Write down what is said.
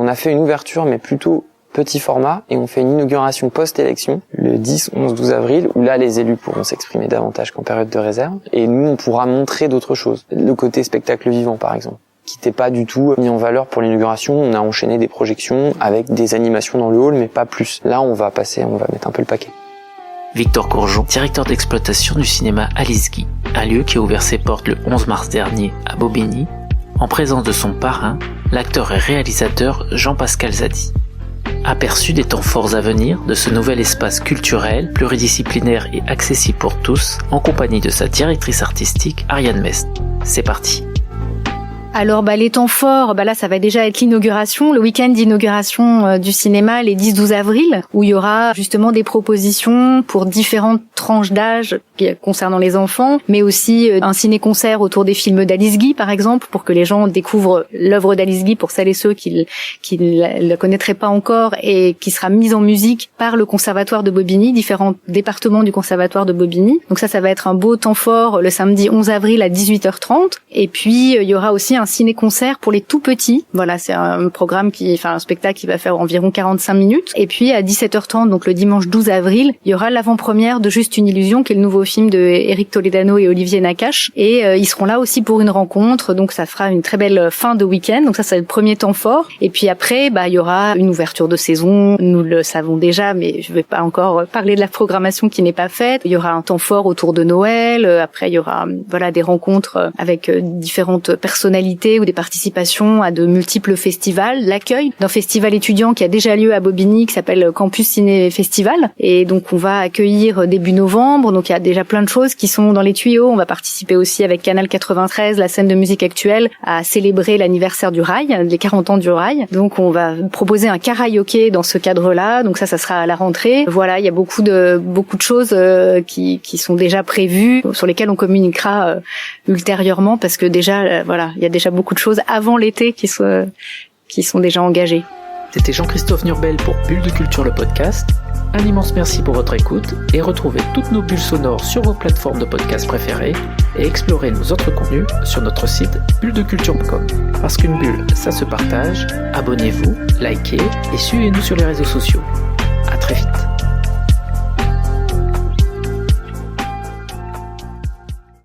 On a fait une ouverture, mais plutôt petit format, et on fait une inauguration post-élection le 10, 11, 12 avril, où là les élus pourront s'exprimer davantage qu'en période de réserve, et nous on pourra montrer d'autres choses. Le côté spectacle vivant par exemple, qui n'était pas du tout mis en valeur pour l'inauguration. On a enchaîné des projections avec des animations dans le hall, mais pas plus. Là on va mettre un peu le paquet. Victor Courgeon, directeur d'exploitation du cinéma Alice Guy, un lieu qui a ouvert ses portes le 11 mars dernier à Bobigny, en présence de son parrain, l'acteur et réalisateur Jean-Pascal Zadi. Aperçu des temps forts à venir de ce nouvel espace culturel, pluridisciplinaire et accessible pour tous, en compagnie de sa directrice artistique Ariane Mest. C'est parti. Alors les temps forts, là ça va déjà être l'inauguration, le week-end d'inauguration du cinéma les 10-12 avril, où il y aura justement des propositions pour différentes tranches d'âge concernant les enfants, mais aussi un ciné-concert autour des films d'Alice Guy par exemple, pour que les gens découvrent l'œuvre d'Alice Guy, pour celles et ceux qui ne la connaîtraient pas encore, et qui sera mise en musique par le Conservatoire de Bobigny, différents départements du Conservatoire de Bobigny. Donc ça va être un beau temps fort le samedi 11 avril à 18h30, et puis il y aura aussi un ciné-concert pour les tout petits. Voilà, c'est un spectacle qui va faire environ 45 minutes. Et puis à 17h30, donc le dimanche 12 avril, il y aura l'avant-première de Juste une illusion, qui est le nouveau film de Éric Toledano et Olivier Nakache. Et ils seront là aussi pour une rencontre. Donc ça fera une très belle fin de week-end. Donc ça, c'est le premier temps fort. Et puis après, il y aura une ouverture de saison. Nous le savons déjà, mais je vais pas encore parler de la programmation qui n'est pas faite. Il y aura un temps fort autour de Noël. Après, il y aura des rencontres avec différentes personnalités ou des participations à de multiples festivals, l'accueil d'un festival étudiant qui a déjà lieu à Bobigny, qui s'appelle Campus Ciné Festival, et donc on va accueillir début novembre. Donc il y a déjà plein de choses qui sont dans les tuyaux. On va participer aussi avec Canal 93, la scène de musique actuelle, à célébrer l'anniversaire du rail, les 40 ans du rail. Donc on va proposer un karaoké dans ce cadre-là. Donc ça sera à la rentrée. Voilà, il y a beaucoup de choses qui sont déjà prévues, sur lesquelles on communiquera ultérieurement, parce que déjà il y a déjà beaucoup de choses avant l'été qui sont déjà engagées. C'était Jean-Christophe Nurbel pour Bulle de Culture, le podcast. Un immense merci pour votre écoute, et retrouvez toutes nos bulles sonores sur vos plateformes de podcast préférées, et explorez nos autres contenus sur notre site bulledeculture.com. Parce qu'une bulle, ça se partage. Abonnez-vous, likez et suivez-nous sur les réseaux sociaux. À très vite.